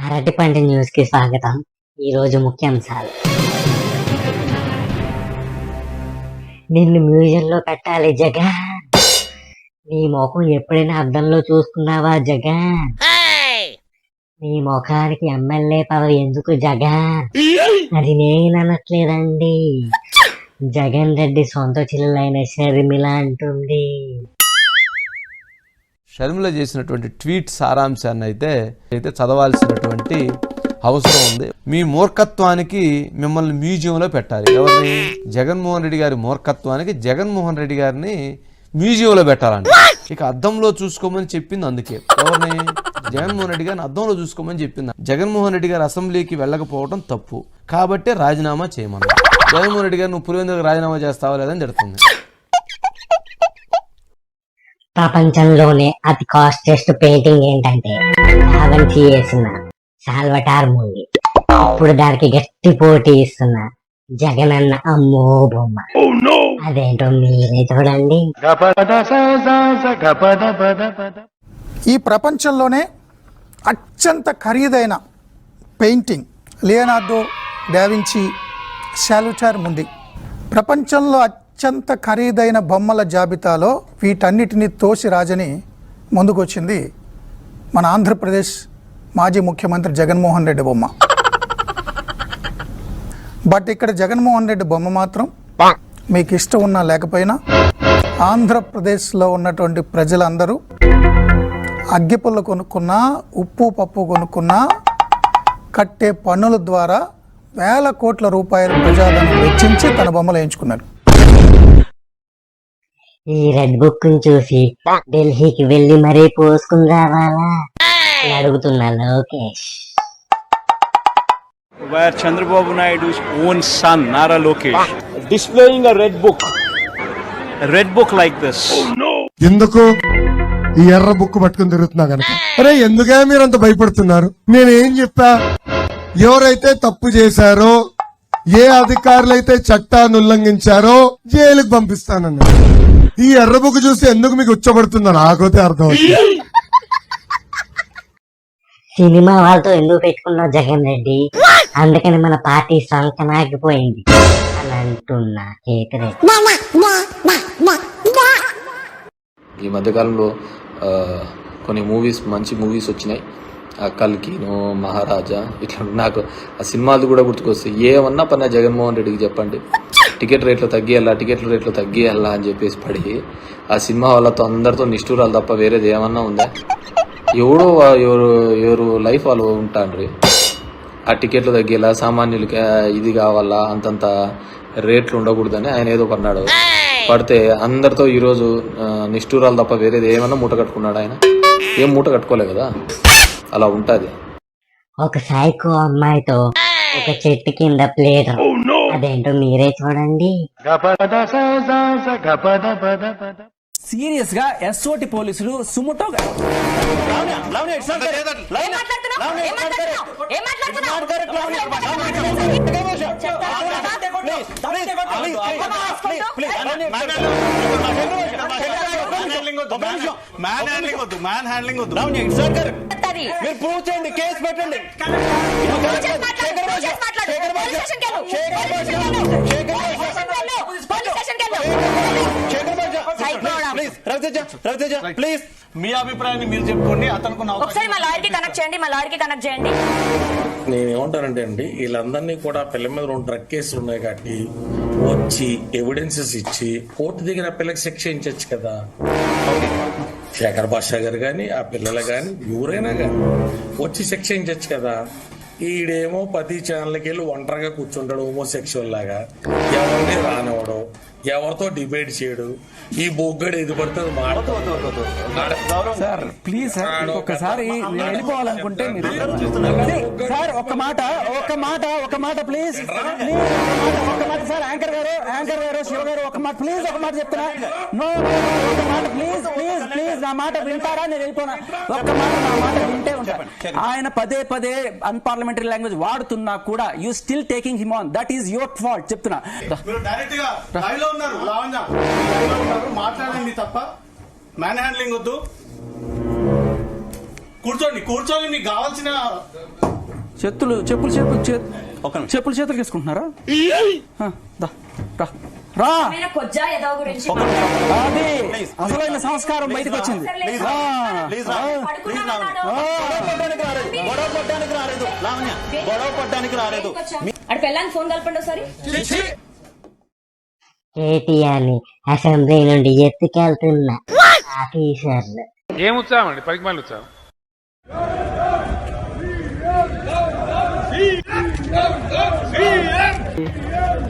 అరటిపండు న్యూస్ కి స్వాగతం. ఈ రోజు ముఖ్యాంశాలు. నిన్ను మ్యూజియంలో పెట్టాలి జగన్. నీ ముఖం ఎప్పుడైనా అద్దంలో చూసుకున్నావా జగన్? నీ ముఖానికి ఎమ్మెల్యే పదవి ఎందుకు జగన్? అది నేను అనట్లేదండి, జగన్ రెడ్డి సొంత చెల్లెలైన షర్మిల అంటుంది. షర్మిల చేసినటువంటి ట్వీట్ సారాంశాన్ని అయితే చదవాల్సినటువంటి అవసరం ఉంది. మీ మూర్ఖత్వానికి మిమ్మల్ని మ్యూజియంలో పెట్టాలి. ఎవరిని? జగన్మోహన్ రెడ్డి గారి మూర్ఖత్వానికి జగన్మోహన్ రెడ్డి గారిని మ్యూజియంలో పెట్టాలంట. ఇక అద్దంలో చూసుకోమని చెప్పింది అందుకే. ఎవరిని? జగన్మోహన్ రెడ్డి గారిని అద్దంలో చూసుకోమని చెప్పింది. జగన్మోహన్ రెడ్డి గారు అసెంబ్లీకి వెళ్ళకపోవడం తప్పు కాబట్టే రాజీనామా చేయమన్నా. జగన్మోహన్ రెడ్డి గారు నువ్వు పులివెందులకు రాజీనామా చేస్తావా లేదని జరుగుతుంది. ప్రపంచంలోనే అతి కాస్టెస్ట్ పెయింటింగ్ ఏంటంటే డావిన్సీ వేసిన సాల్వటార్ మూవీ. ఇప్పుడు దానికి గట్టి పోటీ ఇస్తున్న జగన్ అన్న అమ్మో బొమ్మ. అదేంటో మీరే చూడండి. ఈ ప్రపంచంలోనే అత్యంత ఖరీదైన పెయింటింగ్ లియోనార్డో డావిన్సీ సాల్వటార్ ఉంది. ప్రపంచంలో అత్యంత ఖరీదైన బొమ్మల జాబితాలో వీటన్నిటినీ తోసి రాజని ముందుకొచ్చింది మన ఆంధ్రప్రదేశ్ మాజీ ముఖ్యమంత్రి జగన్మోహన్ రెడ్డి బొమ్మ. బట్ ఇక్కడ జగన్మోహన్ రెడ్డి బొమ్మ మాత్రం మీకు ఇష్టం ఉన్నా లేకపోయినా ఆంధ్రప్రదేశ్లో ఉన్నటువంటి ప్రజలందరూ అగ్గిపుల్ల కొనుక్కున్నా, ఉప్పు పప్పు కొనుక్కున్నా కట్టే పన్నుల ద్వారా వేల కోట్ల రూపాయల ప్రజాధనం వెచ్చించి తన బొమ్మలు వేయించుకున్నాడు. ఈ రెడ్ బుక్ చూసి ఢిల్లీకి వెళ్ళి మరీ పోసుకుని రావాలా అని అడుగుతున్నా Lokesh. Where Chandrababu Naidu's own son, Nara Lokesh, displaying a red book like this. ఎందుకు ఈ ఎర్ర బుక్ పట్టుకుని తిరుగుతున్నా కనుక. అరే ఎందుకే మీరు అంత భయపడుతున్నారు? నేనేం చెప్పా? ఎవరైతే తప్పు చేశారో, ఏ అధికారులైతే చట్టాన్ని ఉల్లంఘించారో జైలుకి పంపిస్తానన్నా. ఈ ఎర్ర బుక్ చూసి ఎందుకు మీకు ఉచ్చబడుతుందో నాకైతే అర్థం అవుతుంది. సినిమా వాళ్ళతో ఎందుకు పెట్టుకున్నావు జగన్ రెడ్డి? అందుకని మన పార్టీ సంకనాగిపోయింది అని అంటున్నా కేకరే. ఈ మధ్యకాలంలో కొన్ని మంచి మూవీస్ వచ్చినాయి. కల్కినో, మహారాజా, ఇట్లా నాకు ఆ సినిమాలు కూడా గుర్తుకొస్తాయి. ఏమన్నా పన్నా జగన్మోహన్ రెడ్డికి చెప్పండి, టికెట్ రేట్లు తగ్గియాలా అని చెప్పేసి పడి ఆ సినిమా వాళ్ళతో అందరితో నిష్ఠూరాలు తప్ప వేరేది ఏమన్నా ఉందా? ఎవరు లైఫ్ వాళ్ళు ఉంటాండ్రి. ఆ టికెట్లు తగ్గేలా, సామాన్యులకి ఇది కావాలా, అంతంత రేట్లు ఉండకూడదని ఆయన ఏదో పన్నాడు. పడితే అందరితో ఈరోజు నిష్ఠూరాలు తప్ప వేరేది ఏమన్నా మూట కట్టుకున్నాడు. ఆయన ఏం మూట కట్టుకోలే కదా. అలా ఉంటది. ఒక సైకో అమ్మాయితో ఒక చెట్టు కింద ప్లేట్. అదేంటో మీరే చూడండి. సీరియస్ గా ఎస్ఓటి పోలీసులు సుముటోగా మీరు ప్రూవ్ చేయండి, కేసు పెట్టండి. ప్లీజ్ మీ అభిప్రాయాన్ని మీరు చెప్పుకోండి. అతను ఒకసారి మా లాయర్ కి కనెక్ట్ చేయండి. నేనేమంటానంటే అండి, వీళ్ళందరినీ కూడా పిల్లల మీద 2 డ్రగ్ కేసులు ఉన్నాయి కాబట్టి వచ్చి ఎవిడెన్సెస్ ఇచ్చి కోర్టు దగ్గర పిల్లకి శిక్ష ఇచ్చచ్చు కదా. శేఖర్ బాషా గారు కానీ, ఆ పిల్లలు కానీ, ఎవరైనా కానీ వచ్చి శిక్ష ఇచ్చచ్చు కదా. ఈడేమో ప్రతి ఛానల్కి వెళ్ళి ఒంటరిగా కూర్చుంటాడు, హోమోసెక్షువల్ లాగా. ఎవరిని రానివ్వడు, ఎవరితో డిబేట్ చేయడు. ఈ బొగ్గడు ఎది పడుతుంది సార్ ప్లీజ్ సార్, ఒక్కసారి నేను వెళ్ళిపోవాలనుకుంటే మీరు సార్ ఒక్క మాట ప్లీజ్ సార్. యాంకర్ గారు శివ గారు ఒక మాట చెప్తున్నా. నో ఒక మాట ప్లీజ్, నా మాట వింటారా? నేను వెళ్ళిపోనా? నా మాట వింటే ఉంటాను. ఆయన పదే అన్పార్లమెంటరీ లాంగ్వేజ్ వాడుతున్నా కూడా you still taking him on. That is your fault. చెప్తున్నా మాట్లాడండి తప్ప మ్యాన్ హ్యాండ్లింగ్ వద్దు. కూర్చోండి మీకు కావాల్సిన చెప్పులు చేతులు వేసుకుంటున్నారా? దా, రా. కొజ్జా ఏదో గురించి అది అసలైన సంస్కారం బయటకు వచ్చింది. అటు పెళ్ళానికి ఫోన్ కలపండి ఒకసారి. కేటీఆర్ని అసెంబ్లీ నుండి ఎత్తుకెళ్తున్న ఆఫీసర్లు. ఏం ఉత్సాహం అండి, పరిమాణ ఉత్సాహం.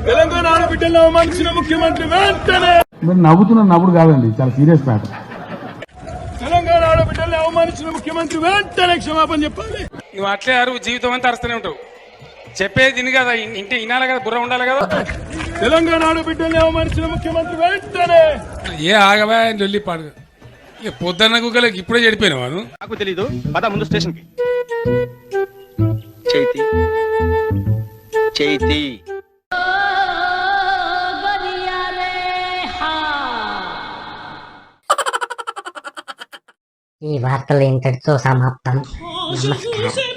తెలంగాణ ఆడబిడ్డలను అవమానించిన ముఖ్యమంత్రి వెంటనే. మీరు నవ్వుడు కాదండి, చాలా సీరియస్ మ్యాటర్. తెలంగాణ ఆడబిడ్డలను అవమానించిన ముఖ్యమంత్రి వెంటనే క్షమాపణ చెప్పాలి. నువ్వు అట్లే అరువు జీవితం అంతా అరుస్తూనే ఉంటావు. చెప్పేది తిని కదా, ఇంటి వినాలి కదా, బుర్ర ఉండాలి కదా. తెలంగాణ ఆడబిడ్డలను అవమానించిన ముఖ్యమంత్రి వెంటనే. ఏ ఆగవా లొల్లి పాడు. ఇక పొద్దున్న గుగ్గలకి ఇప్పుడే చెడిపోయినా వాడు. నాకు తెలీదు, పద ముందు స్టేషన్ కి. చైతి ఈ వార్తలు ఇంతటితో సమాప్తం. నమస్కారం.